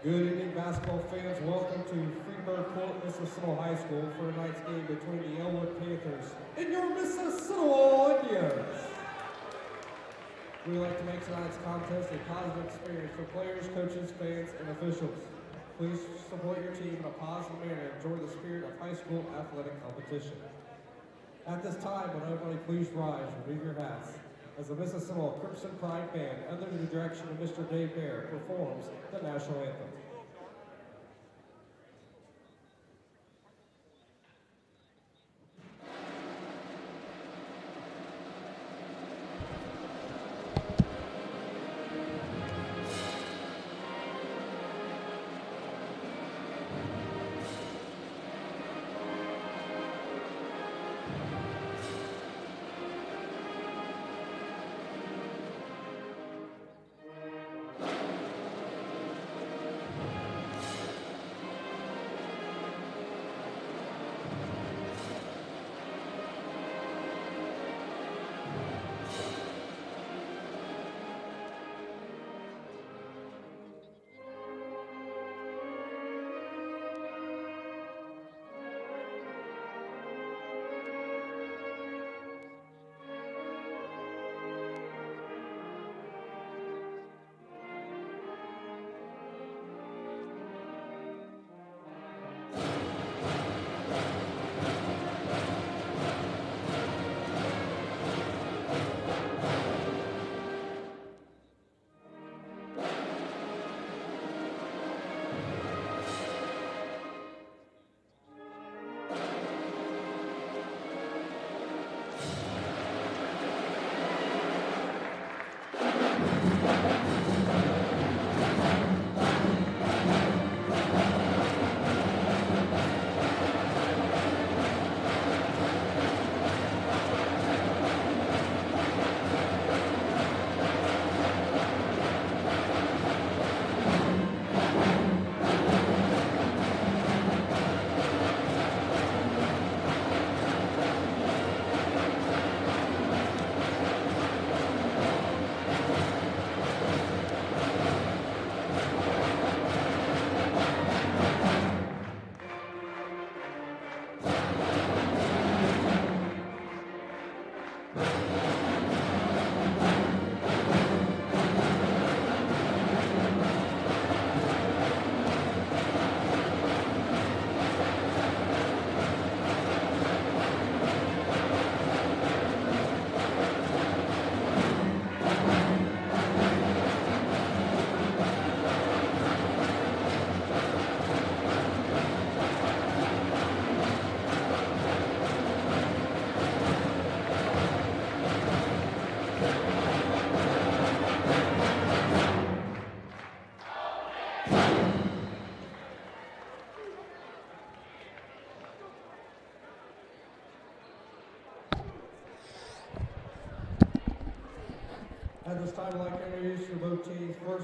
Good evening, basketball fans. Welcome to Freeburg Court, Mississinewa High School for tonight's game between the Elwood Panthers and your Mississinewa Indians. We would like to make tonight's contest a positive experience for players, coaches, fans, and officials. Please support your team in a positive manner and enjoy the spirit of high school athletic competition. At this time, would everybody please rise and remove your hats as the Mississinewa Crimson Pride Band, under the direction of Mr. Dave Bear, performs the national anthem.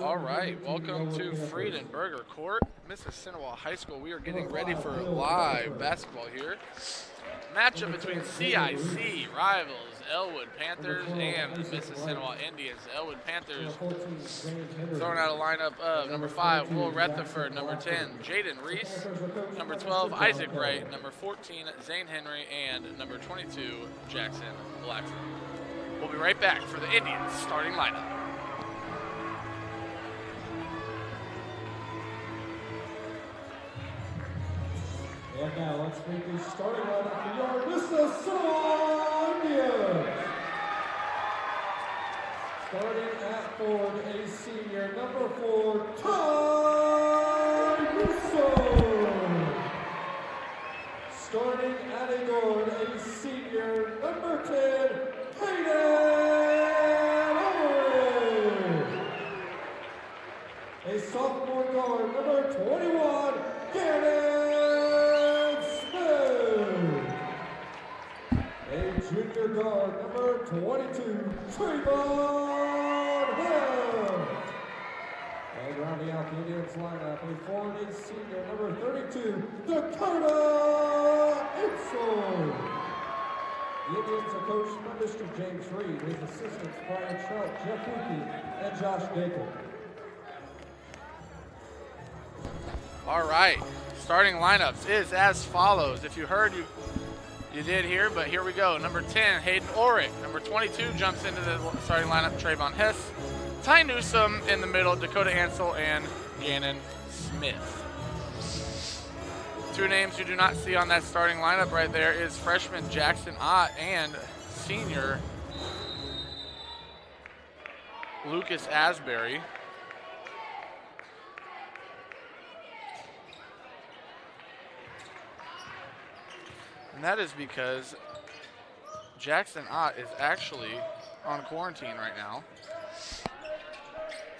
All right, welcome to Friedenberger Court, Mississinewa High School. We are getting ready for live basketball here. Matchup between CIC rivals Elwood Panthers and the Mississinewa Indians. The Elwood Panthers throwing out a lineup of number 5, Will Rutherford, number 10, Jaden Reese, number 12, Isaac Wright, number 14, Zane Henry, and number 22, Jackson Blackford. We'll be right back for the Indians starting lineup. And now let's meet the starting lineup for your Mississinewa Indians. Starting at forward, a senior, number 4, Ty Russo. Starting at a guard, a senior, number 10, Hayden Overy. A sophomore guard, number 21, Gannon Smith. A junior guard, number 22, Trayvon Hill. And rounding out the Indians lineup, a forward, a senior, number 32, Dakota Insel. The Indians are coached by Mr. James Reed, his assistants Brian Trout, Jeff Wookie, and Josh Gakel. All right, starting lineups is as follows. If you heard, you did hear, but here we go. Number 10, Hayden Orrick. Number 22 jumps into the starting lineup, Trayvon Hess. Ty Newsome in the middle, Dakota Ansel and Gannon Smith. Two names you do not see on that starting lineup right there is freshman Jackson Ott and senior Lucas Asbury. And that is because Jackson Ott is actually on quarantine right now.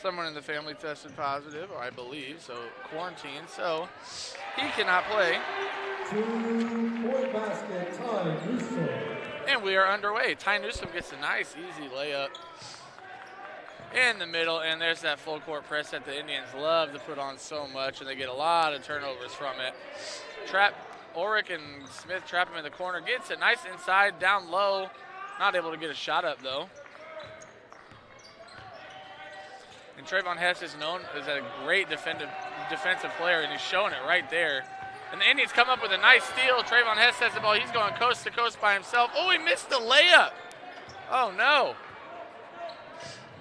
Someone in the family tested positive, I believe, so quarantine, so he cannot play. 2-point basket, Ty Newsome. And we are underway. Ty Newsome gets a nice, easy layup in the middle, and there's that full court press that the Indians love to put on so much, and they get a lot of turnovers from it. Orrick and Smith trap him in the corner. Gets it nice inside, down low. Not able to get a shot up, though. And Trayvon Hess is known as a great defensive player, and he's showing it right there. And the Indians come up with a nice steal. Trayvon Hess has the ball. He's going coast to coast by himself. Oh, he missed the layup. Oh, no.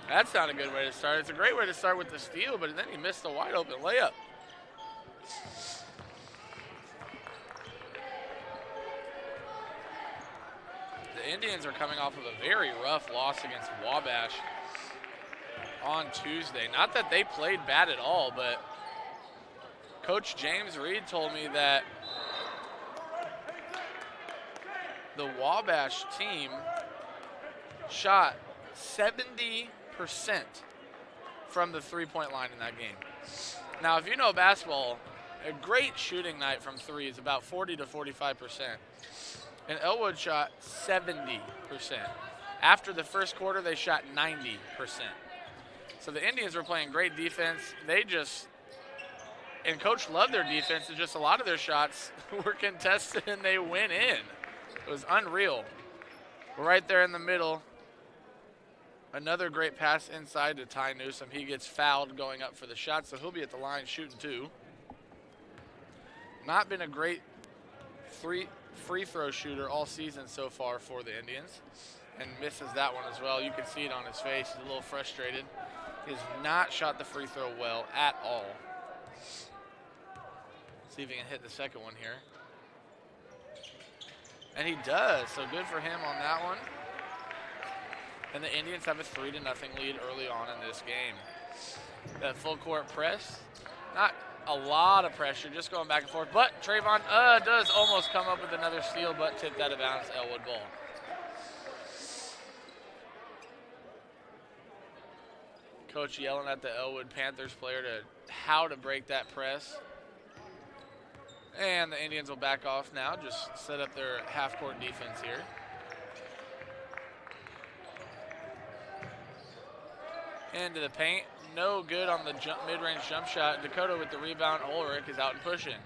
That's not a good way to start. It's a great way to start with the steal, but then he missed a wide open layup. The Indians are coming off of a very rough loss against Wabash on Tuesday. Not that they played bad at all, but Coach James Reed told me that the Wabash team shot 70% from the three-point line in that game. Now, if you know basketball, a great shooting night from three is about 40 to 45%. And Elwood shot 70%. After the first quarter, they shot 90%. So the Indians were playing great defense. And Coach loved their defense. It's just a lot of their shots were contested and they went in. It was unreal. But right there in the middle, another great pass inside to Ty Newsome. He gets fouled going up for the shot, so he'll be at the line shooting two. Not been a great free throw shooter all season so far for the Indians, and misses that one as well. You can see it on his face. He's a little frustrated. He has not shot the free throw well at all. See if he can hit the second one here. And he does, so good for him on that one. And the Indians have a 3-0 lead early on in this game. That full court press, not a lot of pressure, just going back and forth. But Trayvon does almost come up with another steal, but tipped out of bounds, Elwood ball. Coach yelling at the Elwood Panthers player how to break that press. And the Indians will back off now, just set up their half-court defense here. Into the paint. No good on the mid-range jump shot. Dakota with the rebound. Ulrich is out and pushing.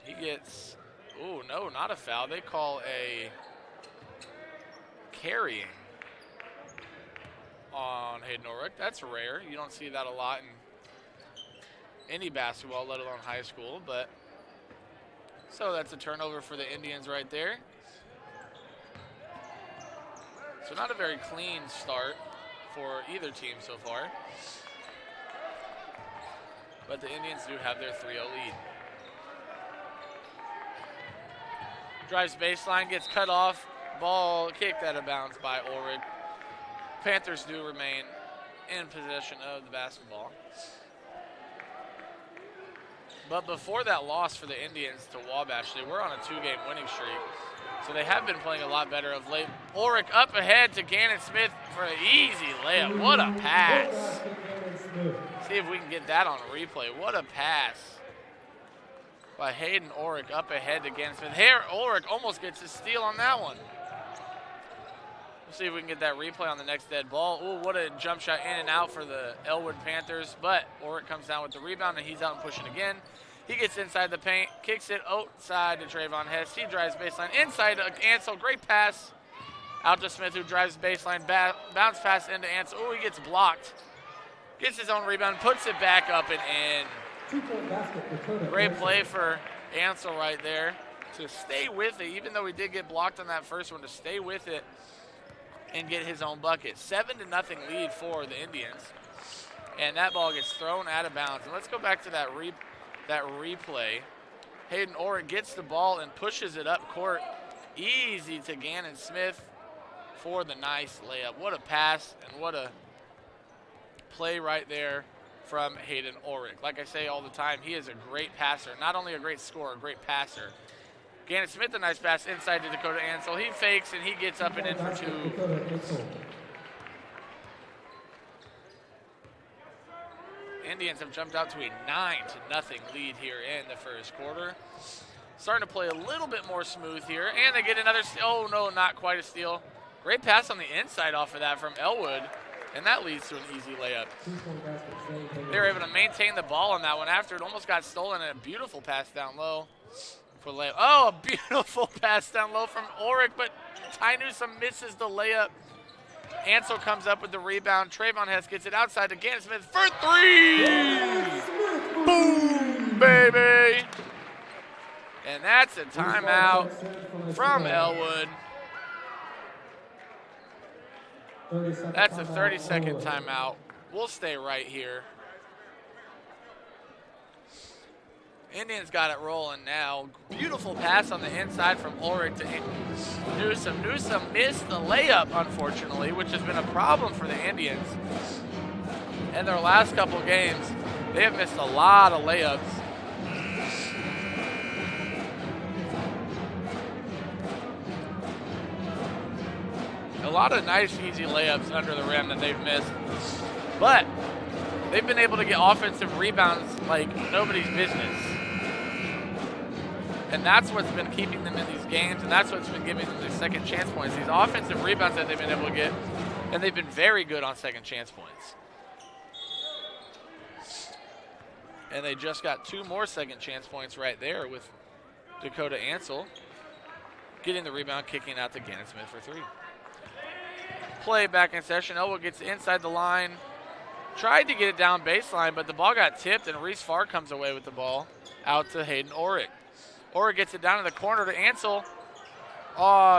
He gets, oh no, not a foul. They call a carrying on Hayden Ulrich. That's rare. You don't see that a lot in any basketball, let alone high school. But so that's a turnover for the Indians right there. So not a very clean start for either team so far. But the Indians do have their 3-0 lead. Drives baseline, gets cut off. Ball kicked out of bounds by Ulrich. Panthers do remain in possession of the basketball. But before that loss for the Indians to Wabash, they were on a 2-game winning streak. So they have been playing a lot better of late. Ulrich up ahead to Gannon Smith for an easy layup. What a pass. See if we can get that on a replay. What a pass by Hayden Ulrich up ahead to Gannon Smith. Here, Ulrich almost gets a steal on that one. We'll see if we can get that replay on the next dead ball. Ooh, what a jump shot in and out for the Elwood Panthers. But Ulrich comes down with the rebound, and he's out and pushing again. He gets inside the paint, kicks it outside to Trayvon Hess. He drives baseline inside to Ansel. Great pass out to Smith, who drives baseline, bounce pass into Ansel. Oh, he gets blocked. Gets his own rebound, puts it back up and in. 2-point basket, Dakota. Great play for Ansel right there to stay with it, even though he did get blocked on that first one, to stay with it and get his own bucket. 7-0 lead for the Indians. And that ball gets thrown out of bounds. And let's go back to that replay. Hayden Orrick gets the ball and pushes it up court. Easy to Gannon Smith for the nice layup. What a pass and what a play right there from Hayden Orrick. Like I say all the time, he is a great passer. Not only a great scorer, a great passer. Gannon Smith, a nice pass inside to Dakota Ansel. He fakes and he gets up and in for 2. Indians have jumped out to a 9-0 lead here in the first quarter. Starting to play a little bit more smooth here, and they get another steal. Oh no, not quite a steal. Great pass on the inside off of that from Elwood, and that leads to an easy layup. They were able to maintain the ball on that one after it almost got stolen, and a beautiful pass down low for layup. Oh, a beautiful pass down low from Orrick, but Ty Newsome misses the layup. Ansel comes up with the rebound. Trayvon Hess gets it outside to Gannon Smith for 3. Boom, baby. And that's a timeout from Elwood. That's a 30-second timeout. We'll stay right here. Indians got it rolling now. Beautiful pass on the inside from Ulrich to Newsome. Newsome missed the layup, unfortunately, which has been a problem for the Indians. In their last couple games, they have missed a lot of layups. A lot of nice, easy layups under the rim that they've missed. But they've been able to get offensive rebounds like nobody's business. And that's what's been keeping them in these games, and that's what's been giving them their second chance points. These offensive rebounds that they've been able to get, and they've been very good on second chance points. And they just got 2 more second chance points right there with Dakota Ansel getting the rebound, kicking out to Gannon Smith for 3. Play back in session. Elwood gets inside the line. Tried to get it down baseline, but the ball got tipped, and Reese Farr comes away with the ball out to Hayden Orrick. Orrick gets it down in the corner to Ansel.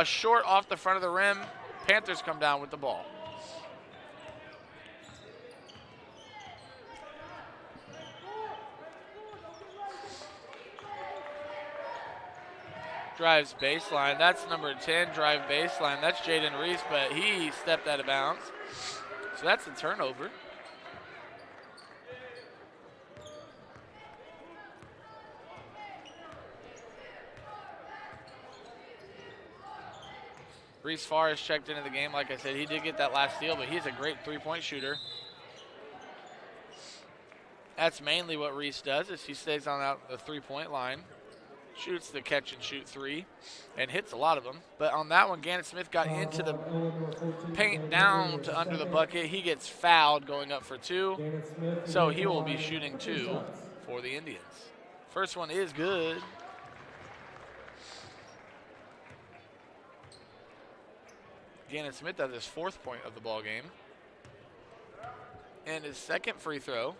Short off the front of the rim. Panthers come down with the ball. Drives baseline. That's number 10, drive baseline. That's Jaden Reese, but he stepped out of bounds. So that's a turnover. Reese Farr has checked into the game. Like I said, he did get that last steal, but he's a great three-point shooter. That's mainly what Reese does, is he stays on out the three-point line, shoots the catch-and-shoot 3, and hits a lot of them. But on that one, Gannon Smith got into the paint down to under the bucket. He gets fouled going up for 2, so he will be shooting 2 for the Indians. First one is good. Gannon Smith has his 4th point of the ball game. And his second free throw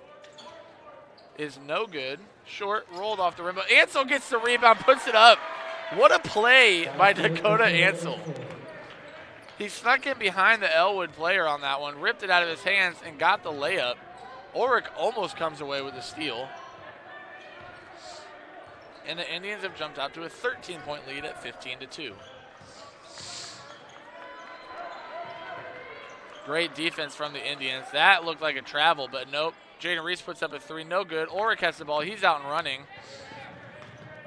is no good. Short, rolled off the rim, but Ansel gets the rebound, puts it up. What a play by Dakota Ansel. He snuck in behind the Elwood player on that one, ripped it out of his hands, and got the layup. Ulrich almost comes away with a steal. And the Indians have jumped out to a 13-point lead at 15-2. Great defense from the Indians. That looked like a travel, but nope. Jaden Reese puts up a 3, no good. Ulrich has the ball. He's out and running.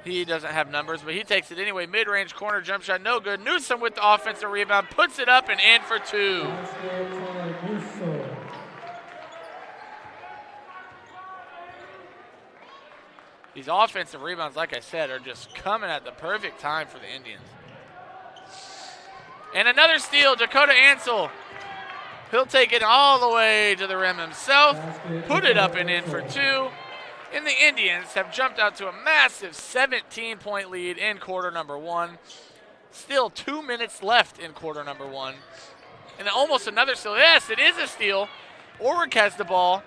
He doesn't have numbers, but he takes it anyway. Mid-range corner jump shot, no good. Newsome with the offensive rebound, puts it up and in for 2. These offensive rebounds, like I said, are just coming at the perfect time for the Indians. And another steal, Dakota Ansel. He'll take it all the way to the rim himself, put it up and in for 2. And the Indians have jumped out to a massive 17-point lead in quarter number 1. Still 2 minutes left in quarter number 1. And almost another steal. Yes, it is a steal. Ulrich has the ball.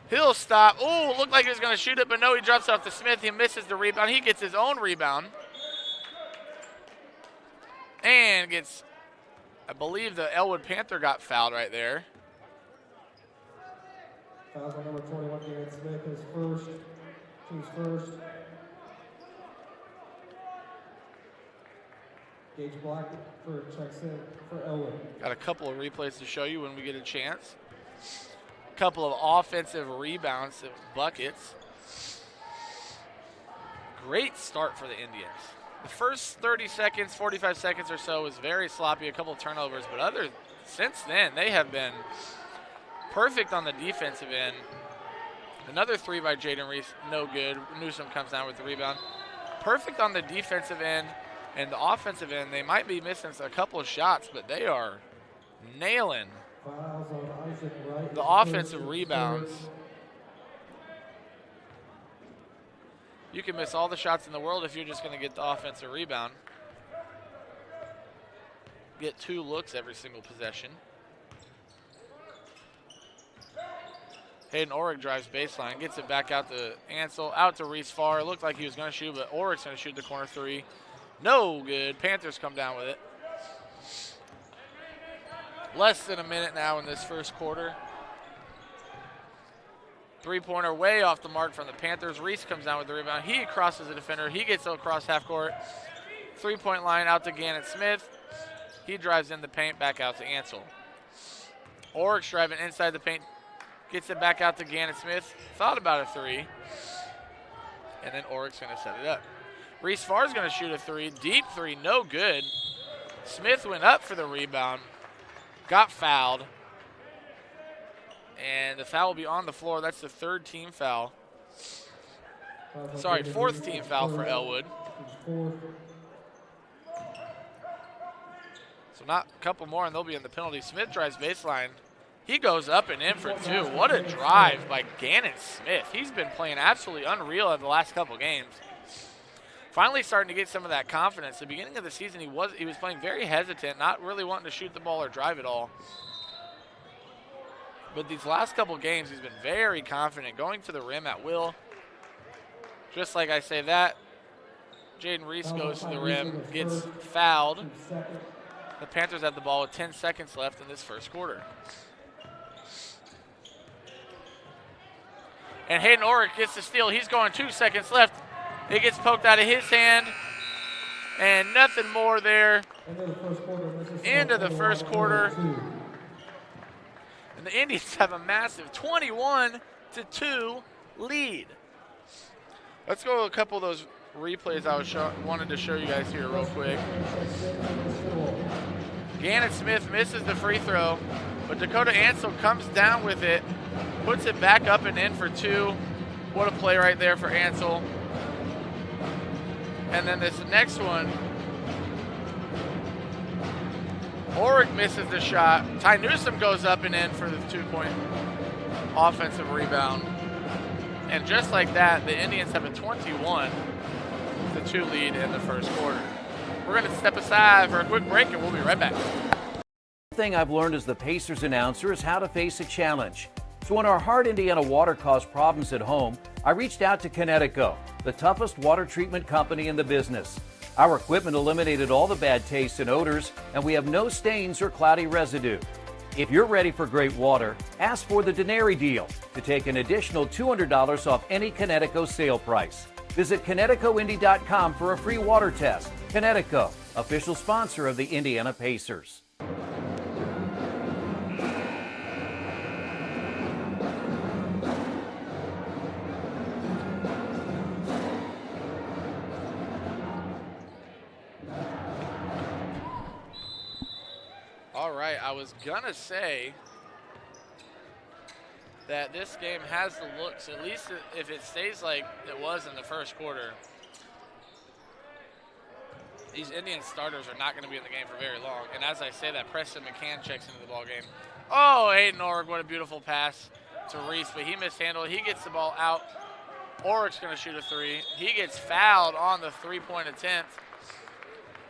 He'll stop. Oh, looked like he was going to shoot it, but no, he drops off to Smith. He misses the rebound. He gets his own rebound. And gets, I believe the Elwood Panther got fouled right there. Fouls on number 21, Garrett Smith, his first. Team's first. Gage Black checks in for Elwood. Got a couple of replays to show you when we get a chance. A couple of offensive rebounds, buckets. Great start for the Indians. The first 30 seconds, 45 seconds or so was very sloppy, a couple of turnovers, but since then, they have been perfect on the defensive end. Another three by Jaden Reese, no good. Newsom comes down with the rebound. Perfect on the defensive end, and the offensive end, they might be missing a couple of shots, but they are nailing the offensive rebounds. You can miss all the shots in the world if you're just going to get the offensive rebound. Get 2 looks every single possession. Hayden Orrick drives baseline, gets it back out to Ansel, out to Reese Farr. It looked like he was going to shoot, but Orrick's going to shoot the corner 3. No good. Panthers come down with it. Less than a minute now in this first quarter. 3-pointer way off the mark from the Panthers. Reese comes down with the rebound. He crosses the defender. He gets across half court. 3-point line out to Gannon Smith. He drives in the paint, back out to Ansel. Orrick's driving inside the paint. Gets it back out to Gannon Smith. Thought about a 3. And then Orrick's going to set it up. Reese Farr's going to shoot a 3. Deep 3, no good. Smith went up for the rebound. Got fouled. And the foul will be on the floor. That's the 3rd team foul. Sorry, 4th team foul for Elwood. So not a couple more, and they'll be in the penalty. Smith drives baseline. He goes up and in for 2. What a drive by Gannon Smith. He's been playing absolutely unreal in the last couple games. Finally starting to get some of that confidence. The beginning of the season, he was playing very hesitant, not really wanting to shoot the ball or drive it all. But these last couple games, he's been very confident, going to the rim at will. Just like I say that, Jaden Reese goes to the rim, gets fouled. The Panthers have the ball with 10 seconds left in this first quarter. And Hayden Orrick gets the steal. He's going 2 seconds left. It gets poked out of his hand. And nothing more there. End of the first quarter. And the Indians have a massive 21-2 lead. Let's go a couple of those replays I wanted to show you guys here real quick. Gannon Smith misses the free throw, but Dakota Ansel comes down with it, puts it back up and in for 2. What a play right there for Ansel. And then this next one, Orrick misses the shot. Ty Newsom goes up and in for the 2-point offensive rebound. And just like that, the Indians have a 21-2 lead in the first quarter. We're going to step aside for a quick break, and we'll be right back. One thing I've learned as the Pacers announcer is how to face a challenge. So when our Hart, Indiana water caused problems at home, I reached out to Connecticut, the toughest water treatment company in the business. Our equipment eliminated all the bad tastes and odors, and we have no stains or cloudy residue. If you're ready for great water, ask for the Denary deal to take an additional $200 off any Connecticut sale price. Visit ConnecticutIndy.com for a free water test. Connecticut, official sponsor of the Indiana Pacers. All right, I was gonna say that this game has the looks, at least if it stays like it was in the first quarter. These Indian starters are not going to be in the game for very long. And as I say that, Preston McCann checks into the ball game. Oh, Hayden Orrick, what a beautiful pass to Reese, but he mishandled. He gets the ball out. Orrick's going to shoot a 3. He gets fouled on the 3-point attempt.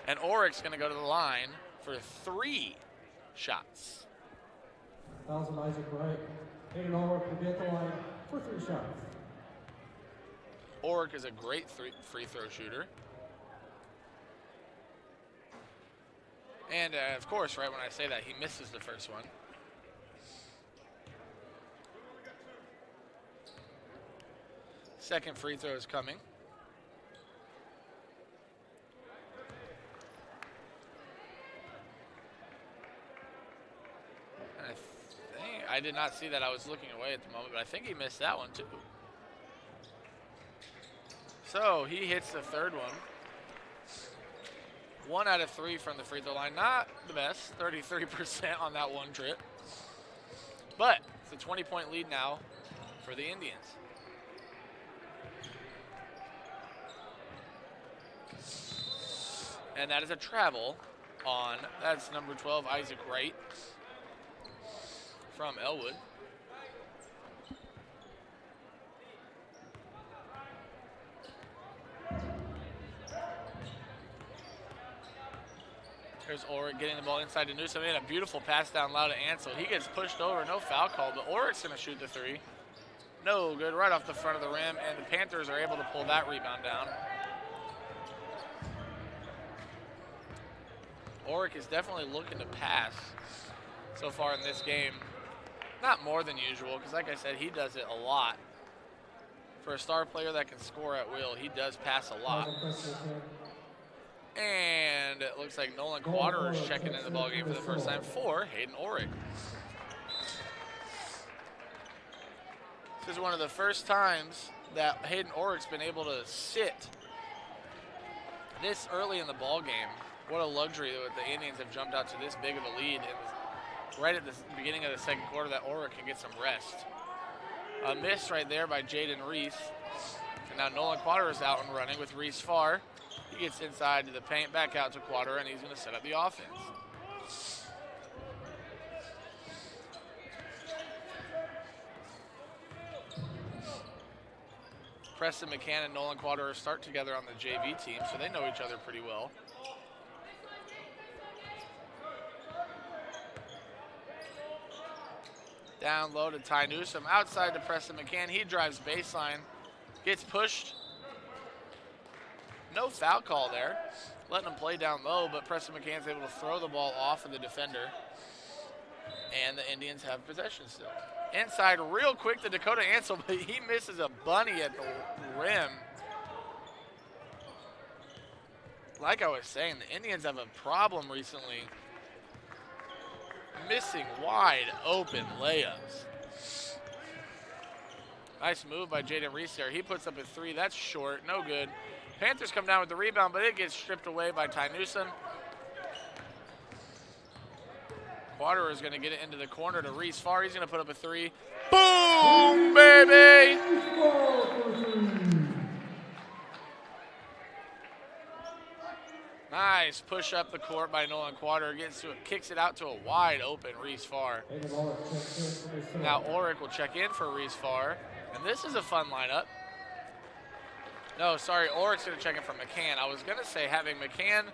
And Orrick's going to go to the line for 3 shots. Fouls on Isaac Wright. Hayden Orrick will be at the line for 3 shots. Oric is a great free throw shooter. And of course, right when I say that, he misses the first one. Second free throw is coming. I did not see that. I was looking away at the moment, but I think he missed that one too. So he hits the third one. 1 out of 3 from the free throw line. Not the best, 33% on that one trip. But it's a 20-point lead now for the Indians. And that is a travel on, that's number 12, Isaac Wright from Elwood. There's Oric getting the ball inside to Newsom. He had a beautiful pass down low to Ansel. He gets pushed over, no foul call, but Oric's going to shoot the 3. No good, right off the front of the rim, and the Panthers are able to pull that rebound down. Oric is definitely looking to pass so far in this game. Not more than usual, because like I said, he does it a lot. For a star player that can score at will, he does pass a lot. And it looks like Nolan Quater is checking in the ballgame for the first time for Hayden Oric. This is one of the first times that Hayden Oric's been able to sit this early in the ballgame. What a luxury that the Indians have jumped out to this big of a lead. And right at the beginning of the second quarter that Oric can get some rest. A miss right there by Jaden Reese. And now Nolan Quater is out and running with Reese Farr. He gets inside to the paint, back out to Quater, and he's going to set up the offense. Preston McCann and Nolan Quater start together on the JV team, so they know each other pretty well. Down low to Ty Newsom, outside to Preston McCann. He drives baseline, gets pushed. No foul call there, letting him play down low, but Preston McCann's able to throw the ball off of the defender, and the Indians have possession still. Inside real quick to Dakota Ansel, but he misses a bunny at the rim. Like I was saying, the Indians have a problem recently missing wide open layups. Nice move by Jaden Reese there. He puts up a 3. That's short, no good. Panthers come down with the rebound, but it gets stripped away by Ty Newsom. Quater is going to get it into the corner to Reese Farr. He's going to put up a 3. Boom, baby! Nice push up the court by Nolan Quater. Kicks it out to a wide open Reese Farr. Now Oric will check in for Reese Farr. And this is a fun lineup. No, sorry, Oric's going to check in for McCann. I was going to say having McCann,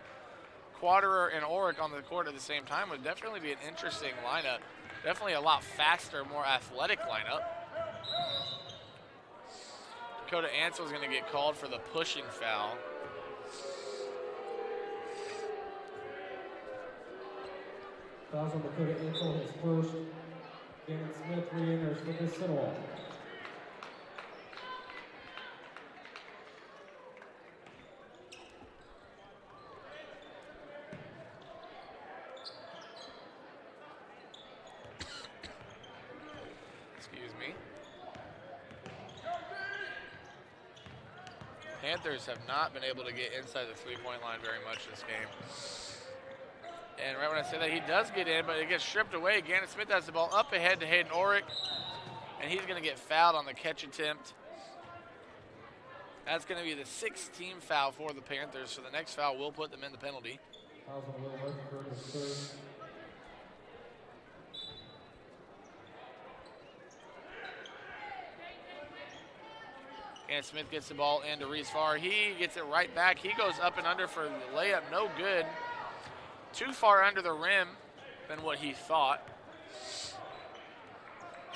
Quaterer, and Oric on the court at the same time would definitely be an interesting lineup. Definitely a lot faster, more athletic lineup. Dakota Ansel's going to get called for the pushing foul. Fouls on Dakota Ansel, his first. Gannon Smith re-enters for Mississinewa. Panthers have not been able to get inside the three-point line very much this game. And right when I say that, he does get in, but it gets stripped away. Gannon Smith has the ball up ahead to Hayden Oric, and he's going to get fouled on the catch attempt. That's going to be the 6th team foul for the Panthers, so the next foul will put them in the penalty. Fouls on Will Rutherford, his third. And Smith gets the ball into Reese Farr. He gets it right back. He goes up and under for the layup. No good. Too far under the rim than what he thought.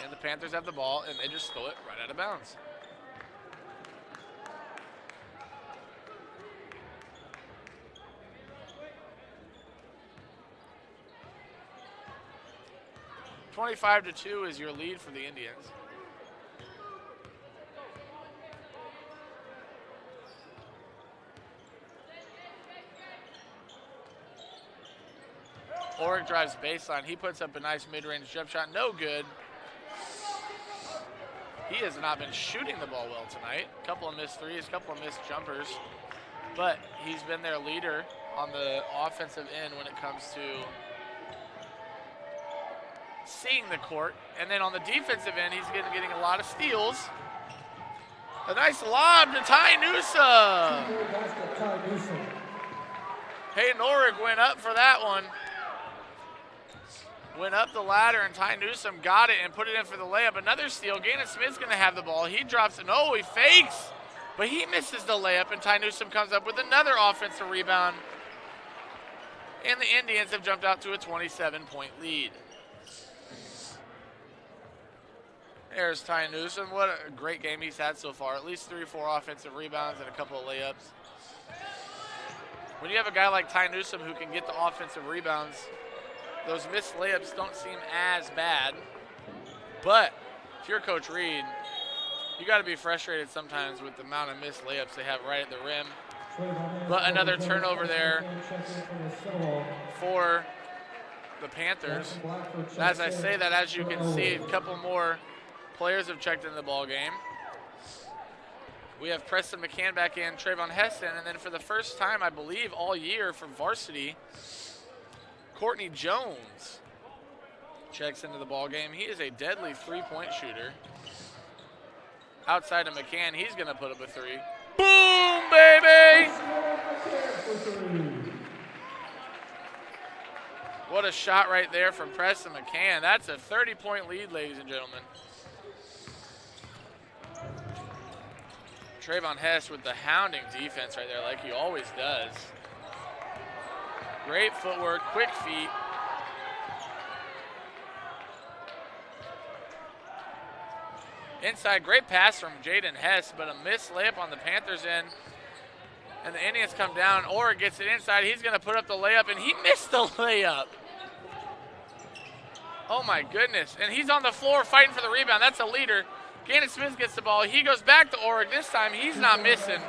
And the Panthers have the ball, and they just stole it right out of bounds. (25-2) is your lead for the Indians. Oric drives baseline. He puts up a nice mid-range jump shot. No good. He has not been shooting the ball well tonight. A couple of missed threes, a couple of missed jumpers. But he's been their leader on the offensive end when it comes to seeing the court. And then on the defensive end, he's getting a lot of steals. A nice lob to Ty Newsome. Hayden Oric went up for that one. Went up the ladder, and Ty Newsome got it and put it in for the layup. Another steal. Gannon Smith's going to have the ball. He drops it. No, he fakes, but he misses the layup, and Ty Newsome comes up with another offensive rebound. And the Indians have jumped out to a 27-point lead. There's Ty Newsome. What a great game he's had so far. At least 3 or 4 offensive rebounds and a couple of layups. When you have a guy like Ty Newsome who can get the offensive rebounds, those missed layups don't seem as bad. But if you're Coach Reed, you got to be frustrated sometimes with the amount of missed layups they have right at the rim. But another turnover there for the Panthers. As I say that, as you can see, a couple more players have checked into the ball game. We have Preston McCann back in, Trayvon Heston, and then for the first time, I believe, all year for varsity, Courtney Jones checks into the ball game. He is a deadly three-point shooter. Outside of McCann, he's going to put up a 3. Boom, baby! What a shot right there from Preston McCann. That's a 30-point lead, ladies and gentlemen. Trayvon Hess with the hounding defense right there, like he always does. Great footwork, quick feet. Inside, great pass from Jaden Hess, but a missed layup on the Panthers end. And the Indians come down. Oric gets it inside. He's going to put up the layup, and he missed the layup. Oh, my goodness. And he's on the floor fighting for the rebound. That's a leader. Gannon Smith gets the ball. He goes back to Oric. This time, he's not missing.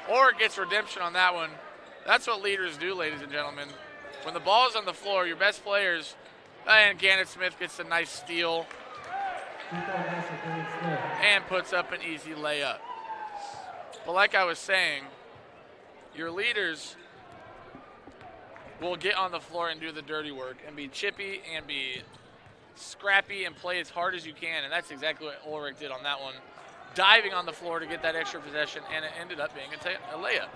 Oric gets redemption on that one. That's what leaders do, ladies and gentlemen. When the ball is on the floor, your best players, and Gannon Smith gets a nice steal and puts up an easy layup. But like I was saying, your leaders will get on the floor and do the dirty work and be chippy and be scrappy and play as hard as you can, and that's exactly what Ulrich did on that one. Diving on the floor to get that extra possession, and it ended up being a layup.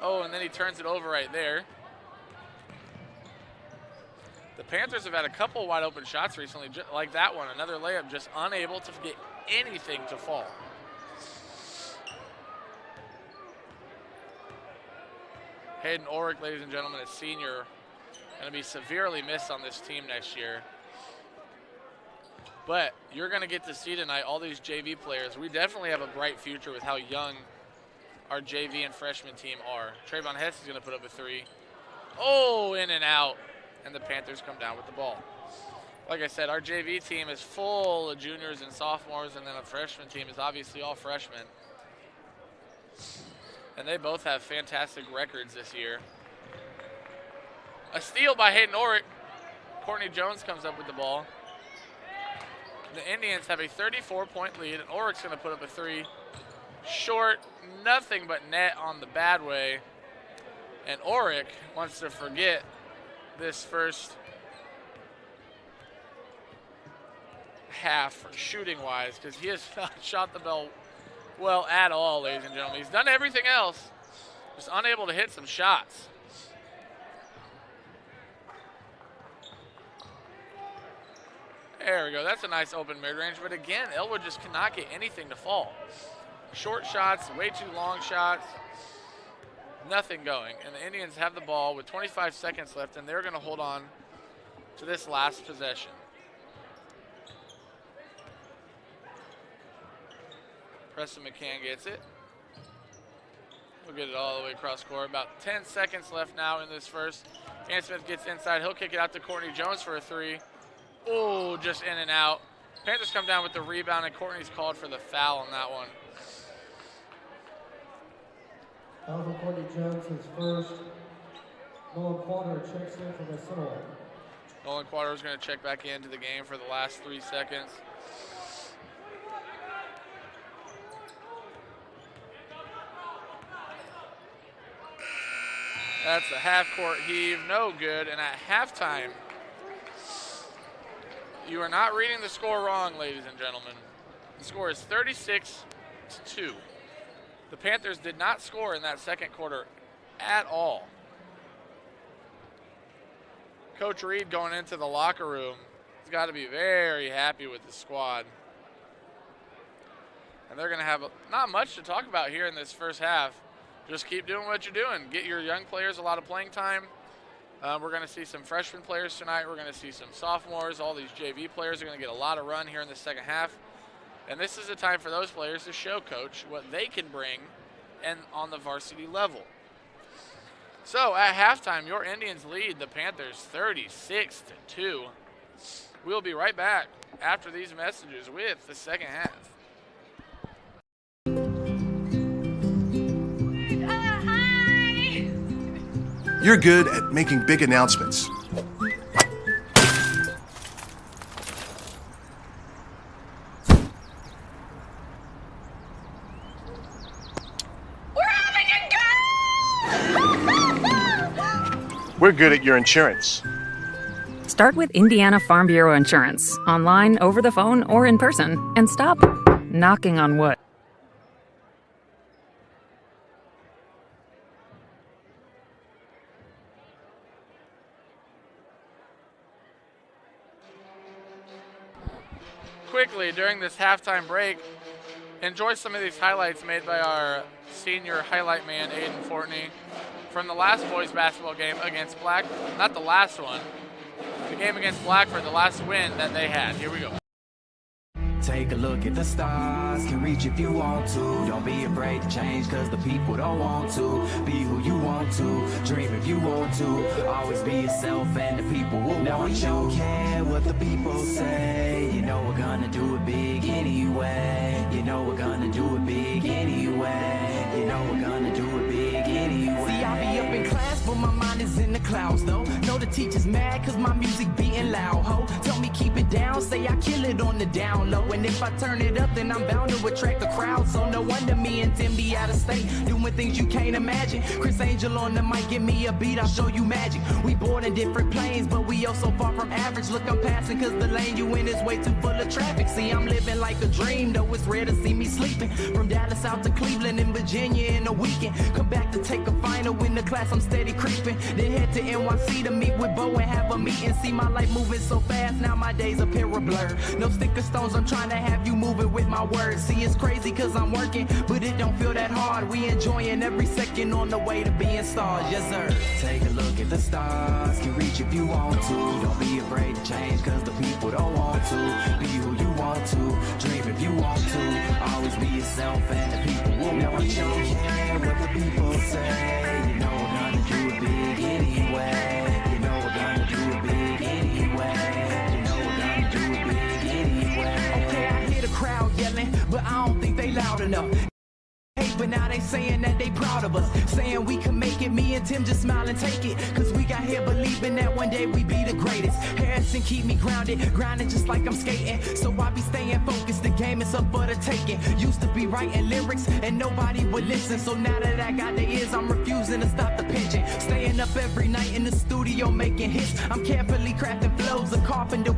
Oh, and then he turns it over right there. The Panthers have had a couple wide open shots recently, like that one, another layup, just unable to get anything to fall. Hayden Oric, ladies and gentlemen, a senior, going to be severely missed on this team next year. But you're going to get to see tonight all these JV players. We definitely have a bright future with how young our JV and freshman team are. Trayvon Hess is going to put up a 3. Oh, in and out. And the Panthers come down with the ball. Like I said, our JV team is full of juniors and sophomores, and then a freshman team is obviously all freshmen. And they both have fantastic records this year. A steal by Hayden Oric. Courtney Jones comes up with the ball. The Indians have a 34-point lead, and Oric's going to put up a 3. Short, nothing but net on the bad way. And Oric wants to forget this first half shooting-wise, because he has not shot the ball well at all, ladies and gentlemen. He's done everything else, just unable to hit some shots. There we go. That's a nice open mid-range, but again, Elwood just cannot get anything to fall. Short shots, way too long shots, nothing going. And the Indians have the ball with 25 seconds left, and they're going to hold on to this last possession. Preston McCann gets it. We'll get it all the way across court. About 10 seconds left now in this first. Dan Smith gets inside. He'll kick it out to Courtney Jones for a three. Oh, just in and out. Panthers come down with the rebound, and Courtney's called for the foul on that one. Foul for Courtney Jones, his first. Nolan Quater checks in for Mississinewa. Nolan Quater is going to check back into the game for the last 3 seconds. That's a half-court heave, no good. And at halftime, you are not reading the score wrong, ladies and gentlemen. The score is 36-2. The Panthers did not score in that second quarter at all. Coach Reed going into the locker room, he's got to be very happy with the squad. And they're going to have not much to talk about here in this first half. Just keep doing what you're doing. Get your young players a lot of playing time. We're going to see some freshman players tonight. We're going to see some sophomores. All these JV players are going to get a lot of run here in the second half. And this is a time for those players to show Coach what they can bring and on the varsity level. So at halftime, your Indians lead the Panthers 36-2. We'll be right back after these messages with the second half. You're good at making big announcements. We're good at your insurance. Start with Indiana Farm Bureau Insurance, online, over the phone, or in person, and stop knocking on wood. Quickly, during this halftime break, enjoy some of these highlights made by our senior highlight man, Aiden Fortney, from the last boys basketball game against Black, not the last one, the game against Blackford, the last win that they had. Here we go. Take a look at the stars, can reach if you want to. Don't be afraid to change, cause the people don't want to. Be who you want to, dream if you want to. Always be yourself and the people will want you. Don't care what the people say. You know we're gonna do it big anyway. You know we're gonna do it big anyway. You know we're gonna do it big anyway. See, I be up in class, but my mind is in the clouds though. Know the teacher's mad cause my music beating loud, ho. Tell me keep it down, say I kill it on the down low. And if I turn it up, then I'm bound to attract a crowd. So no wonder me and Tim be out of state, doing things you can't imagine. Chris Angel on the mic, give me a beat, I'll show you magic. We born in different planes, but we all so far from average. Look, I'm passing cause the lane you in is way too full of traffic. See, I'm living like a dream, though it's rare to see me sleeping. From Dallas out to Cleveland and Virginia in a weekend. Come back to take a final in the class, I'm steady creeping. Then head to NYC to meet with Bo and have a meeting. See my life moving so fast, now my days appear a blur. No sticker stones, I'm trying to have you moving with my words. See, it's crazy cause I'm working, but it don't feel that hard. We enjoying every second on the way to being stars, yes sir. Take a look at the stars, can reach if you want to. Don't be afraid to change cause the people don't want to. Be who you want to, dream if you want to. Always be yourself and the people will want you. Don't care what the people say. You know we're gonna do it big anyway. You know we're gonna do it big anyway. You know we're gonna do it big anyway. Okay, I hear the crowd yelling, but I don't think they loud enough. Hey, but now they saying that they proud of us, saying we can make it. Me and Tim just smile and take it, cause we got here believing that one day we be the greatest. Harrison keep me grounded, grinding just like I'm skating. So I be staying focused, the game is up for the taking. Used to be writing lyrics and nobody would listen. So now that I got the ears, I'm refusing to stop the pinching. Staying up every night in the studio making hits. I'm carefully crafting flows, a carpenter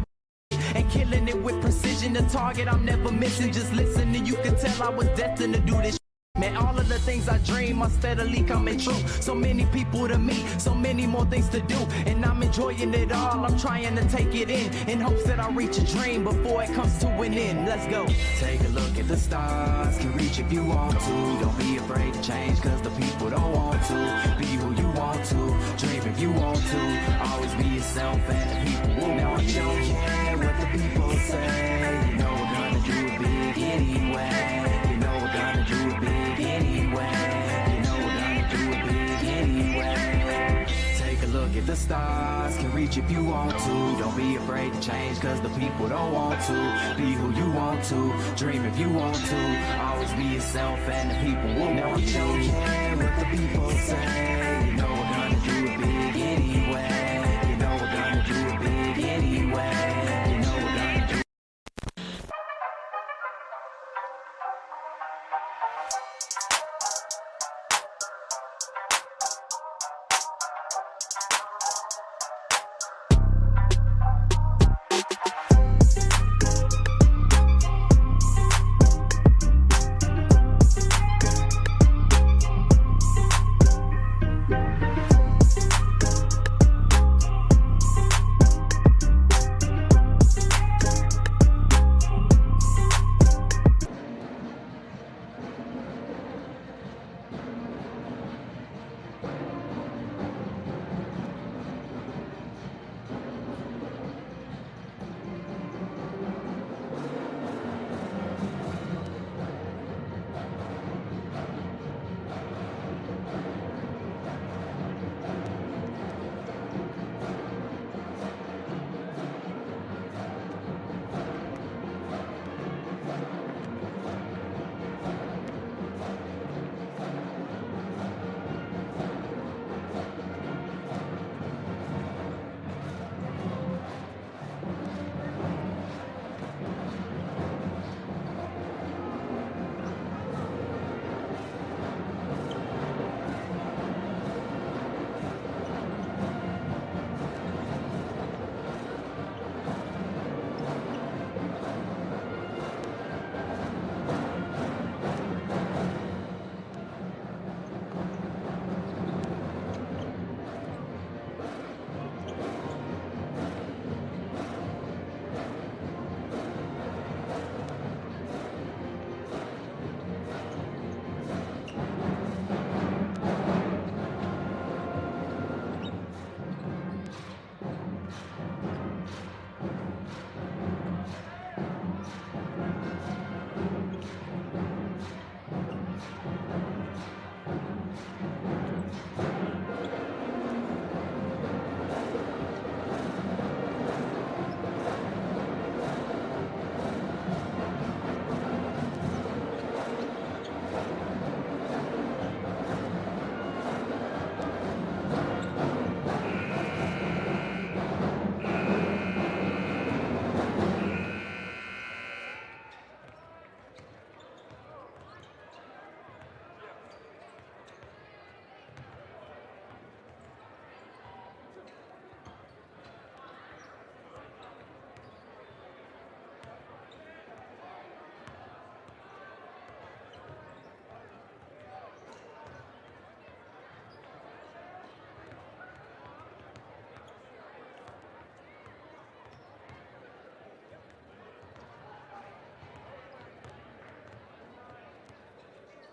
and killing it with precision. The target I'm never missing, just listening, you can tell I was destined to do this. Man, all of the things I dream are steadily coming true. So many people to meet, so many more things to do. And I'm enjoying it all, I'm trying to take it in hopes that I'll reach a dream before it comes to an end. Let's go. Take a look at the stars, can reach if you want to. Don't be afraid to change, cause the people don't want to. Be who you want to, dream if you want to. Always be yourself and the people will want you. Don't care what the people say. You know we're gonna do it big anyway. You know we're gonna do it big anyway. You know we're gonna do it big anyway. Take a look at the stars, can reach if you want to. Don't be afraid to change, cause the people don't want to. Be who you want to, dream if you want to. Always be yourself and the people will want you. Don't care what the people say. You know we're gonna do it big anyway. You know we're gonna do it big anyway. You know we're gonna do it.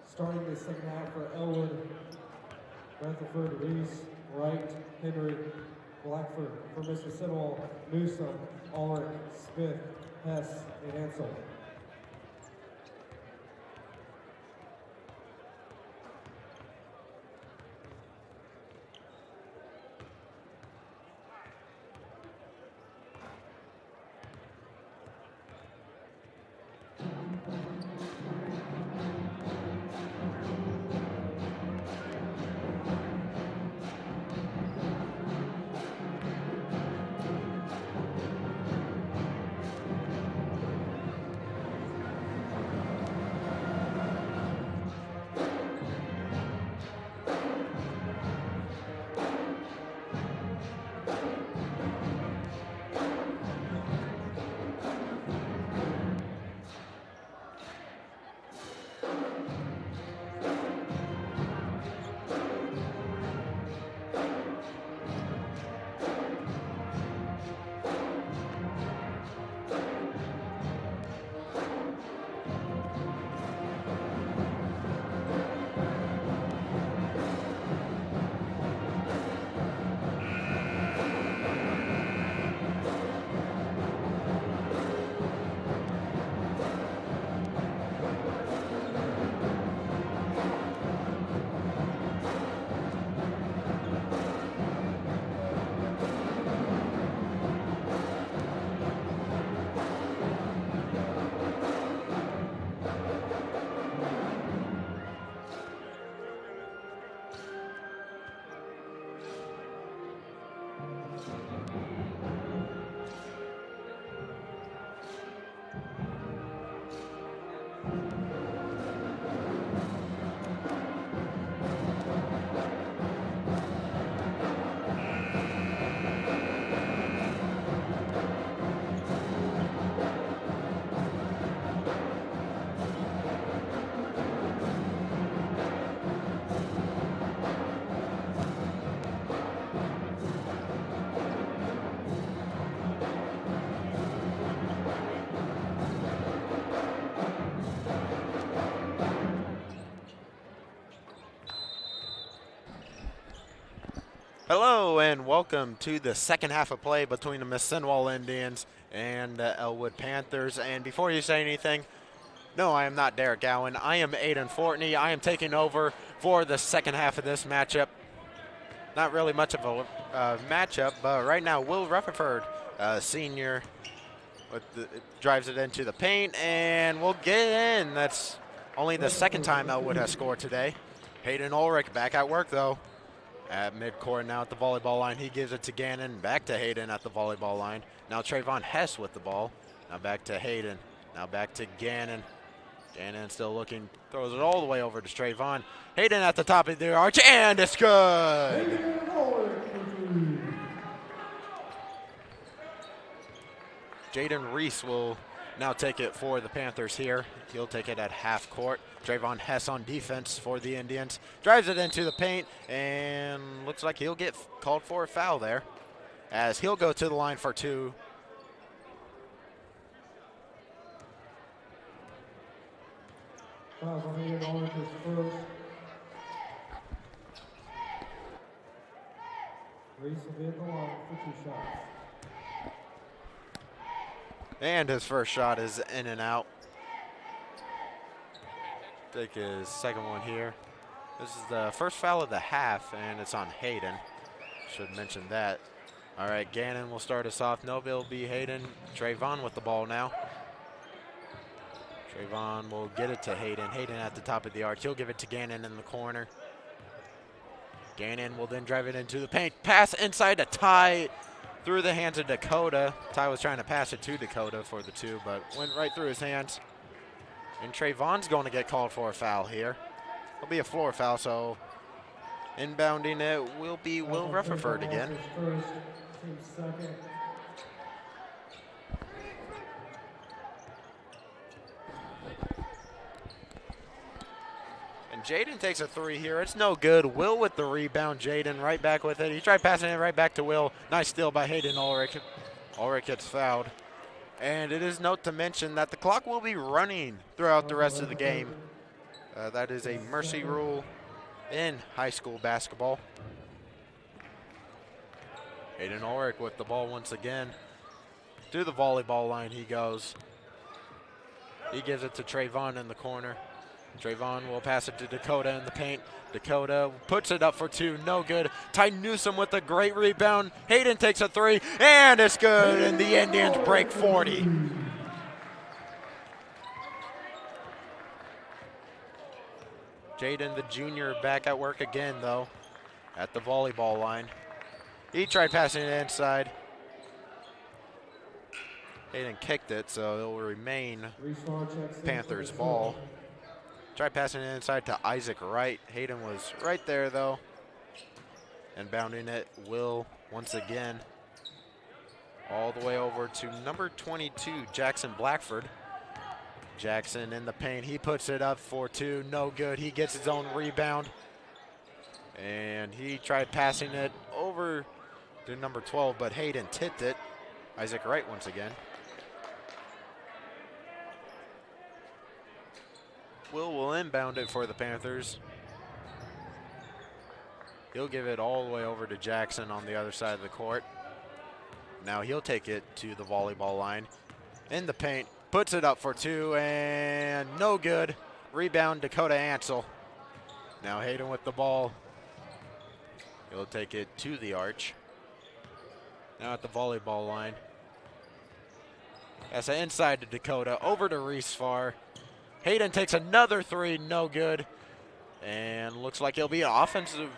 Starting the second half for Elwood, Rutherford, Reese, Wright, Henry, Blackford. For Mississinewa, Newsom, Ulrich, Smith, Hess, and Ansel. Hello and welcome to the second half of play between the Mississinewa Indians and the Elwood Panthers. And before you say anything, no, I am not Derek Gowan. I am Aiden Fortney. I am taking over for the second half of this matchup. Not really much of a matchup, but right now Will Rutherford, senior, drives it into the paint and will get in. That's only the second time Elwood has scored today. Hayden Ulrich back at work though. At midcourt now at the volleyball line, he gives it to Gannon, back to Hayden at the volleyball line. Now Trayvon Hess with the ball. Now back to Hayden. Now back to Gannon. Gannon still looking, throws it all the way over to Trayvon. Hayden at the top of the arch, and it's good. Jaden Reese will now take it for the Panthers here. He'll take it at half court. Trayvon Hess on defense for the Indians. Drives it into the paint and looks like he'll get called for a foul there as he'll go to the line for two. Fouls on Hayden Ulrich is first. Reese will be at the line for 2 shots. And his first shot is in and out. Take his second one here. This is the first foul of the half, and it's on Hayden. Should mention that. All right, Gannon will start us off. No, it'll be Hayden. Trayvon with the ball now. Trayvon will get it to Hayden. Hayden at the top of the arch. He'll give it to Gannon in the corner. Gannon will then drive it into the paint. Pass inside to Ty. Through the hands of Dakota. Ty was trying to pass it to Dakota for the two, but went right through his hands. And Trayvon's going to get called for a foul here. It'll be a floor foul, so inbounding it will be Will Rutherford again. And Jaden takes a three here. It's no good. Will with the rebound. Jaden right back with it. He tried passing it right back to Will. Nice steal by Hayden Ulrich. Ulrich gets fouled. And it is note to mention that the clock will be running throughout the rest of the game. That is a mercy rule in high school basketball. Hayden Ulrich with the ball once again. To the volleyball line he goes. He gives it to Trayvon in the corner. Trayvon will pass it to Dakota in the paint. Dakota puts it up for two, no good. Ty Newsom with a great rebound. Hayden takes a three, and it's good, and the Indians break 40. Jaden, the junior, back at work again, though, at the volleyball line. He tried passing it inside. Hayden kicked it, so it will remain Panthers ball. Tried passing it inside to Isaac Wright. Hayden was right there, though. And bounding it, Will once again. All the way over to number 22, Jackson Blackford. Jackson in the paint. He puts it up for two. No good. He gets his own rebound. And he tried passing it over to number 12, but Hayden tipped it. Isaac Wright once again. Will inbound it for the Panthers. He'll give it all the way over to Jackson on the other side of the court. Now he'll take it to the volleyball line. In the paint, puts it up for two, and no good. Rebound, Dakota Ansel. Now Hayden with the ball. He'll take it to the arch. Now at the volleyball line. That's inside to Dakota, over to Reese Farr. Hayden takes another three, no good. And looks like it'll be an offensive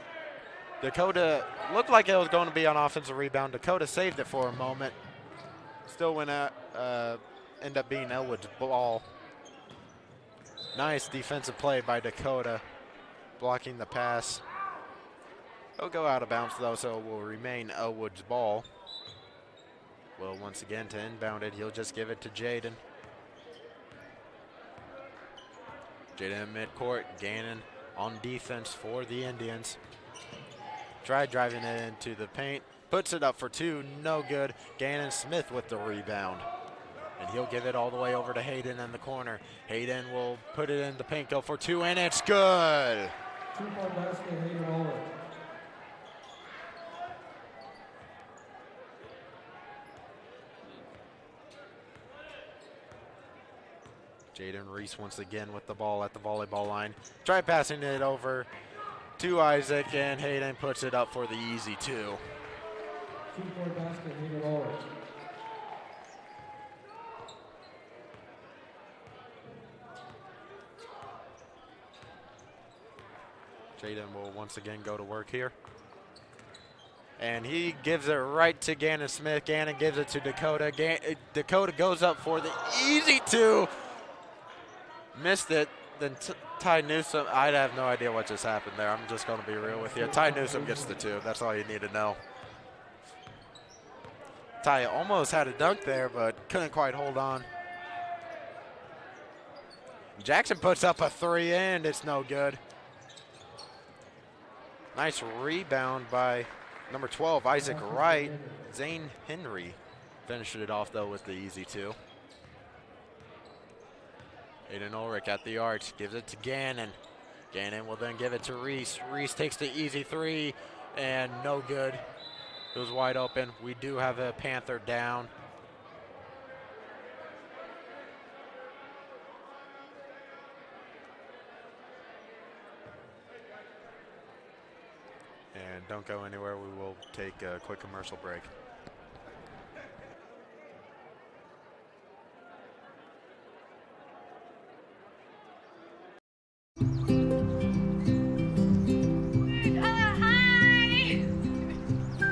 Dakota looked like it was going to be on offensive rebound. Dakota saved it for a moment. Still went out, end up being Elwood's ball. Nice defensive play by Dakota, blocking the pass. It'll go out of bounds though, so it will remain Elwood's ball. Well, once again to inbound it, he'll just give it to Jaden. Jaden in midcourt, Gannon on defense for the Indians. Tried driving it into the paint, puts it up for two, no good. Gannon Smith with the rebound. And he'll give it all the way over to Hayden in the corner. Hayden will put it in the paint, go for two, and it's good. 2-point basket, Hayden Ulrich. Jaden Reese once again with the ball at the volleyball line. Try passing it over to Isaac, and Hayden puts it up for the easy two. 2-point basket, Hayden Ulrich. Jaden will once again go to work here. And he gives it right to Gannon Smith. Gannon gives it to Dakota. Dakota goes up for the easy two. Missed it. Then Ty Newsom, I have no idea what just happened there. I'm just going to be real with you. Ty Newsom gets the two. That's all you need to know. Ty almost had a dunk there, but couldn't quite hold on. Jackson puts up a three, and it's no good. Nice rebound by number 12, Isaac Wright. Zane Henry finished it off, though, with the easy two. Aiden Ulrich at the arch, gives it to Gannon. Gannon will then give it to Reese. Reese takes the easy three, and no good. It was wide open. We do have a Panther down. And don't go anywhere. We will take a quick commercial break.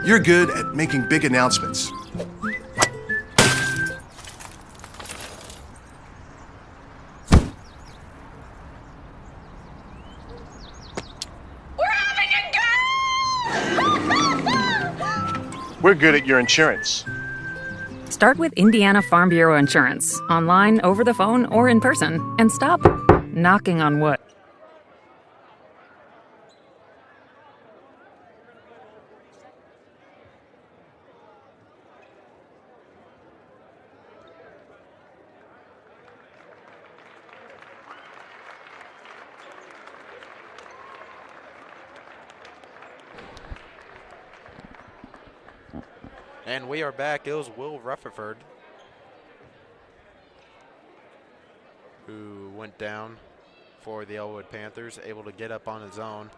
You're good at making big announcements. We're good at your insurance. Start with Indiana Farm Bureau Insurance, online, over the phone, or in person, and stop knocking on wood. And we are back. It was Will Rutherford who went down for the Elwood Panthers, able to get up on his own.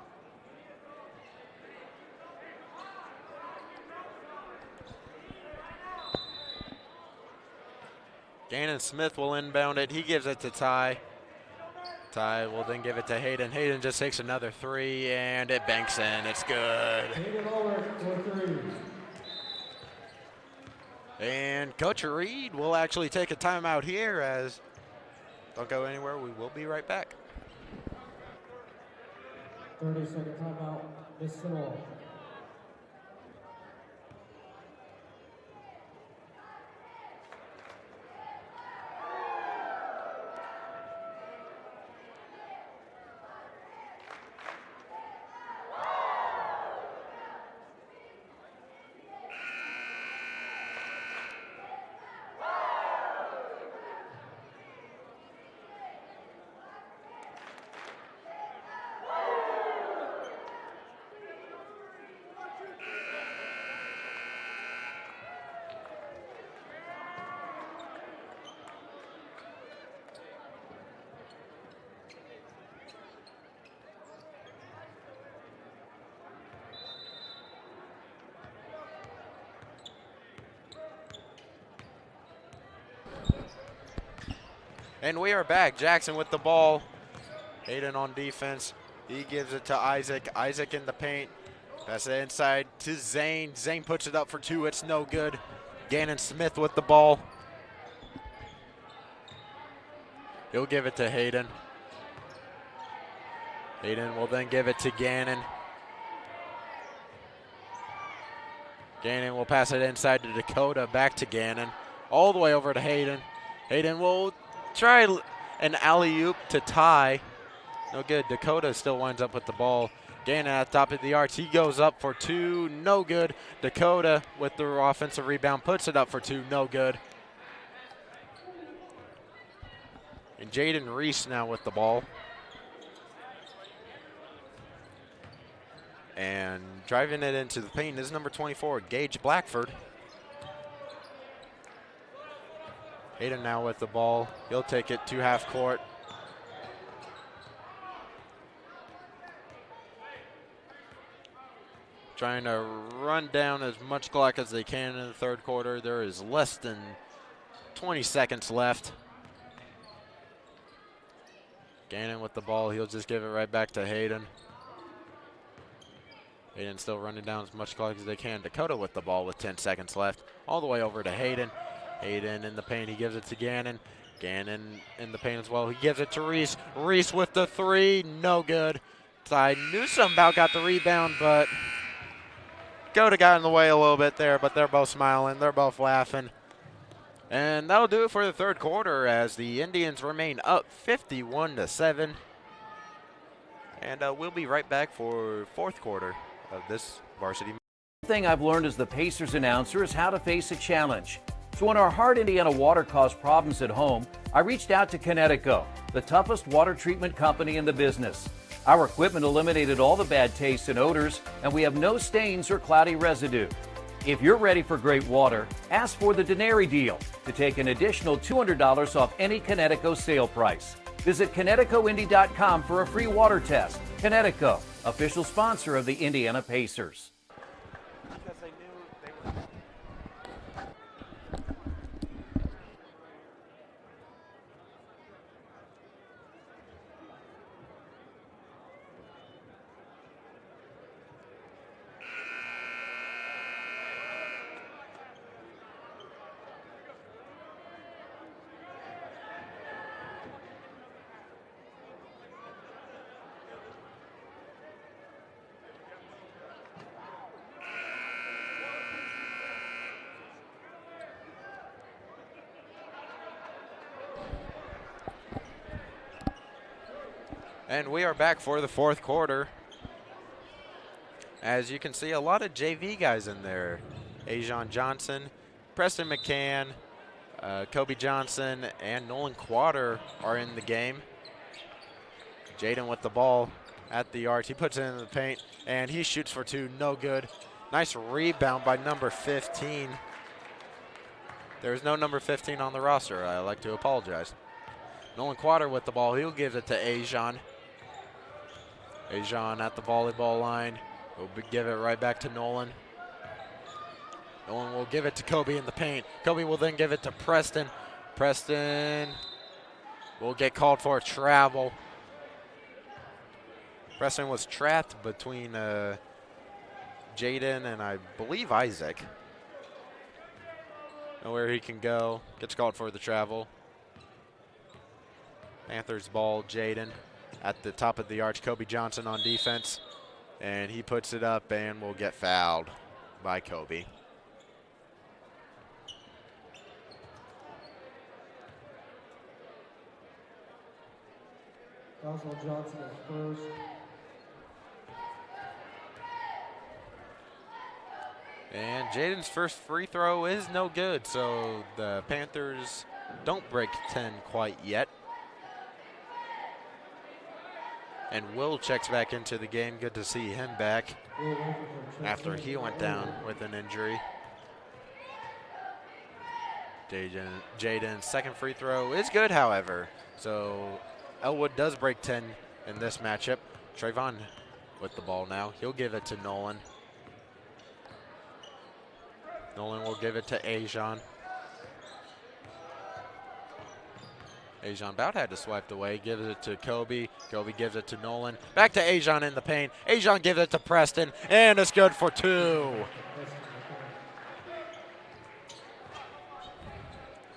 Gannon Smith will inbound it. He gives it to Ty. Ty will then give it to Hayden. Hayden just takes another three, and it banks in. It's good. Hayden Ulrich for three. And Coach Reed will actually take a timeout here, as don't go anywhere. We will be right back. 30-second timeout. Mississinewa. And we are back. Jackson with the ball. Hayden on defense. He gives it to Isaac. Isaac in the paint. Pass it inside to Zane. Zane puts it up for 2. It's no good. Gannon Smith with the ball. He'll give it to Hayden. Hayden will then give it to Gannon. Gannon will pass it inside to Dakota, back to Gannon, all the way over to Hayden. Hayden will try an alley-oop to tie. No good. Dakota still winds up with the ball. Gannon at the top of the arch. He goes up for 2. No good. Dakota with the offensive rebound puts it up for 2. No good. And Jaden Reese now with the ball. And driving it into the paint is number 24, Gage Blackford. Hayden now with the ball. He'll take it to half court. Trying to run down as much clock as they can in the third quarter. There is less than 20 seconds left. Gannon with the ball. He'll just give it right back to Hayden. Hayden still running down as much clock as they can. Dakota with the ball with 10 seconds left. All the way over to Hayden. Hayden in the paint. He gives it to Gannon. Gannon in the paint as well. He gives it to Reese. Reese with the 3. No good. I knew something about got the rebound, but Dakota got in the way a little bit there, but they're both smiling. They're both laughing. And that'll do it for the third quarter as the Indians remain up 51-7. And we'll be right back for fourth quarter of this varsity. One thing I've learned as the Pacers announcer is how to face a challenge. So when our hard Indiana water caused problems at home, I reached out to Connecticut, the toughest water treatment company in the business. Our equipment eliminated all the bad tastes and odors, and we have no stains or cloudy residue. If you're ready for great water, ask for the Denary deal to take an additional $200 off any Connecticut sale price. Visit ConnecticutIndy.com for a free water test. Connecticut, official sponsor of the Indiana Pacers. Because they knew they were. And we are back for the fourth quarter. As you can see, a lot of JV guys in there. Ajon Johnson, Preston McCann, Kobe Johnson, and Nolan Quater are in the game. Jaden with the ball at the arch. He puts it in the paint, and he shoots for 2. No good. Nice rebound by number 15. There's no number 15 on the roster. I like to apologize. Nolan Quater with the ball. He'll give it to Ajon. Ajon at the volleyball line. Will give it right back to Nolan. Nolan will give it to Kobe in the paint. Kobe will then give it to Preston. Preston will get called for a travel. Preston was trapped between Jaden and I believe Isaac. Nowhere he can go. Gets called for the travel. Panthers ball, Jaden at the top of the arch. Kobe Johnson on defense. And he puts it up and will get fouled by Kobe. Johnson is first. And Jaden's first free throw is no good, so the Panthers don't break 10 quite yet. And Will checks back into the game. Good to see him back after he went down with an injury. Jaden's second free throw is good, however. So Elwood does break 10 in this matchup. Trayvon with the ball now. He'll give it to Nolan. Nolan will give it to Ajon. Ajon about had to swipe away, gives it to Kobe. Kobe gives it to Nolan. Back to Ajon in the paint. Ajon gives it to Preston, and it's good for 2.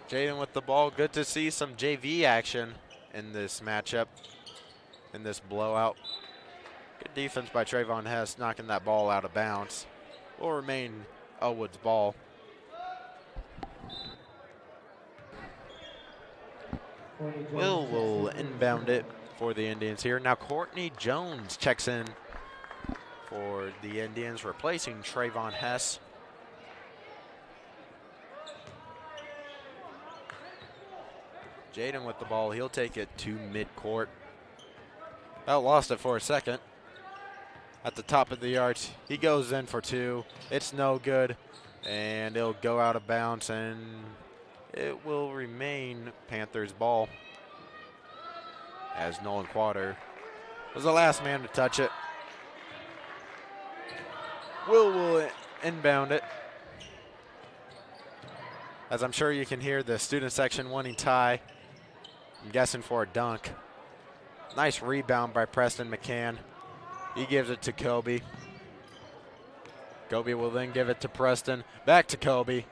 Jaden with the ball. Good to see some JV action in this matchup, in this blowout. Good defense by Trayvon Hess, knocking that ball out of bounds. Will remain Elwood's ball. Will inbound it for the Indians here. Now Courtney Jones checks in for the Indians, replacing Trayvon Hess. Jaden with the ball. He'll take it to midcourt. Lost it for a second. At the top of the arch, he goes in for 2. It's no good, and it'll go out of bounds, and it will remain Panthers ball, as Nolan Quater was the last man to touch it. Will inbound it, as I'm sure you can hear the student section wanting tie. I'm guessing for a dunk. Nice rebound by Preston McCann. He gives it to Kobe. Kobe will then give it to Preston. Back to Kobe.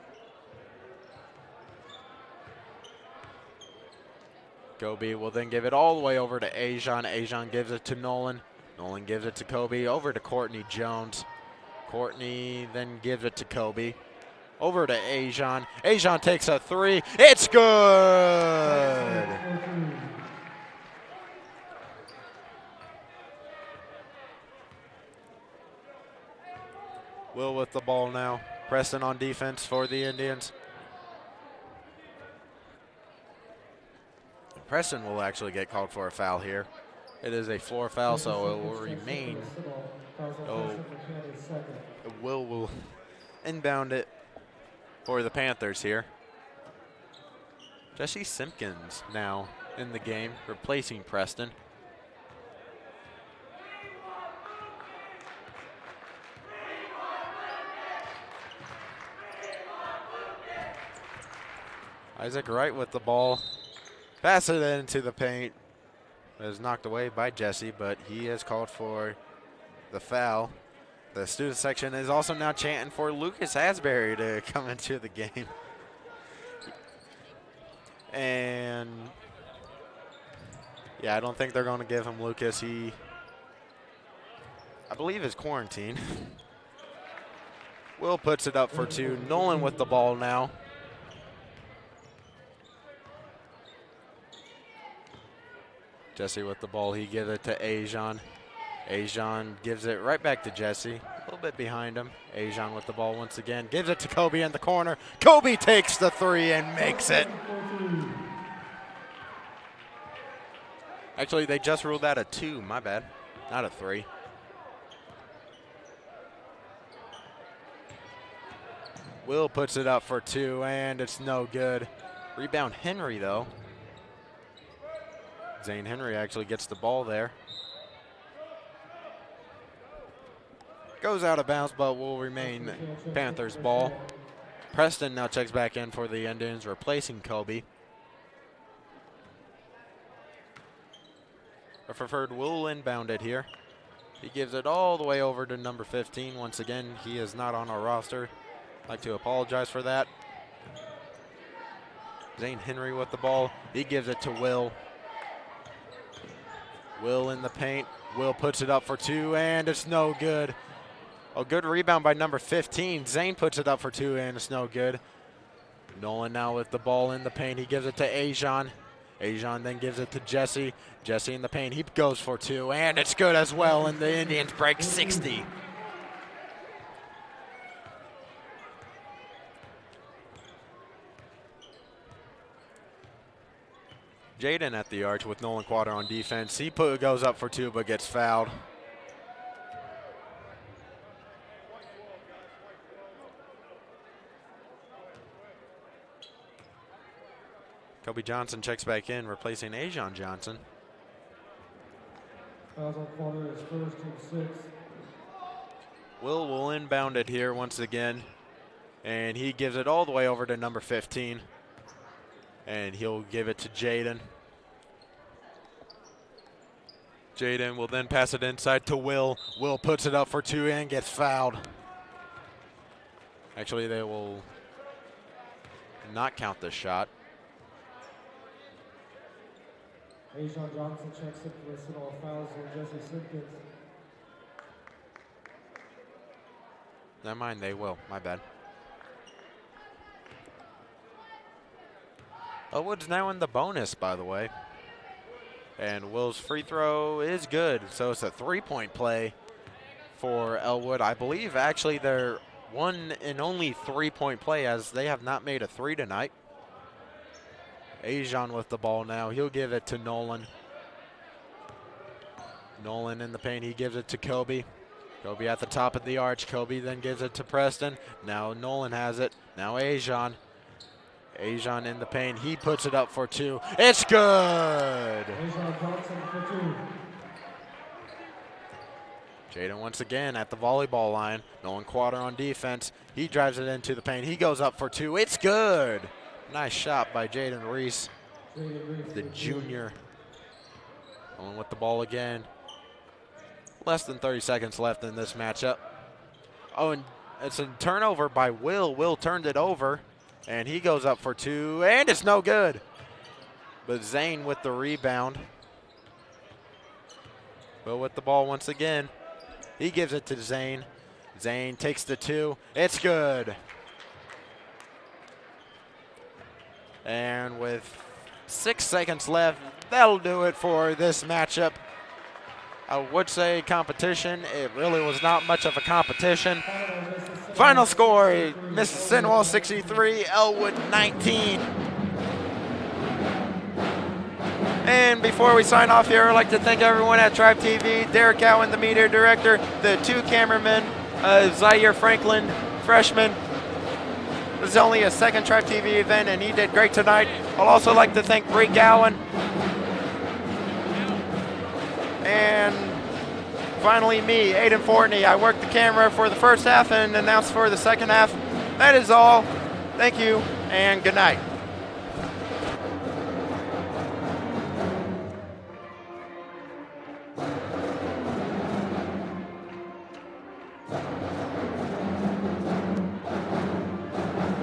Kobe will then give it all the way over to Ajon. Ajon gives it to Nolan. Nolan gives it to Kobe. Over to Courtney Jones. Courtney then gives it to Kobe. Over to Ajon. Ajon takes a 3. It's good! Will with the ball now. Preston on defense for the Indians. Preston will actually get called for a foul here. It is a floor foul, so it will remain. Will inbound it for the Panthers here. Jesse Simpkins now in the game, replacing Preston. Isaac Wright with the ball. Pass it into the paint. It was knocked away by Jesse, but he has called for the foul. The student section is also now chanting for Lucas Asbury to come into the game. And yeah, I don't think they're going to give him Lucas. He, I believe, is quarantined. Will puts it up for 2. Nolan with the ball now. Jesse with the ball. He gives it to Ajon. Ajon gives it right back to Jesse. A little bit behind him. Ajon with the ball once again. Gives it to Kobe in the corner. Kobe takes the 3 and makes it. Actually, they just ruled out a 2. My bad. Not a 3. Will puts it up for 2, and it's no good. Rebound Henry, though. Zane Henry actually gets the ball there. Goes out of bounds, but will remain Panthers ball. Preston now checks back in for the Indians, replacing Kobe. Preferred will inbound it here. He gives it all the way over to number 15. Once again, he is not on our roster. I'd like to apologize for that. Zane Henry with the ball. He gives it to Will. Will in the paint. Will puts it up for 2, and it's no good. A good rebound by number 15. Zane puts it up for 2, and it's no good. Nolan now with the ball in the paint. He gives it to Ajon. Ajon then gives it to Jesse. Jesse in the paint. He goes for 2, and it's good as well, and the Indians break 60. Jaden at the arch with Nolan Quater on defense. He goes up for 2 but gets fouled. Kobe Johnson checks back in, replacing Ajon Johnson. Fouls on Quater is first and 6. Will inbound it here once again, and he gives it all the way over to number 15. And he'll give it to Jaden. Jaden will then pass it inside to Will. Will puts it up for 2 and gets fouled. Actually, they will not count this shot. Ajon Johnson checks in for Seton fouls on Jesse Simpkins. Never mind, they will. My bad. Elwood's now in the bonus, by the way. And Will's free throw is good. So it's a 3-point play for Elwood. I believe actually their one and only 3-point play, as they have not made a 3 tonight. Ajon with the ball now. He'll give it to Nolan. Nolan in the paint. He gives it to Kobe. Kobe at the top of the arch. Kobe then gives it to Preston. Now Nolan has it. Now Ajon. Ajon in the paint. He puts it up for 2. It's good. Ajon Johnson for 2. Jaden once again at the volleyball line. Nolan Quater on defense. He drives it into the paint. He goes up for 2. It's good. Nice shot by Jaden Reese, the junior. Nolan with the ball again. Less than 30 seconds left in this matchup. Oh, and it's a turnover by Will. Will turned it over, and he goes up for 2, and it's no good. But Zane with the rebound. Will with the ball once again. He gives it to Zane. Zane takes the 2. It's good. And with 6 seconds left, that'll do it for this matchup. I would say competition. It really was not much of a competition. Final score, Mississinewa 63, Elwood 19. And before we sign off here, I'd like to thank everyone at TribeTV, Derek Allen, the media director, the 2 cameramen, Zaire Franklin, freshman. This is only a second TribeTV event, and he did great tonight. I'd also like to thank Bree Gowan. And finally me, Aiden Fortney. I worked the camera for the first half and announced for the second half. That is all. Thank you, and good night.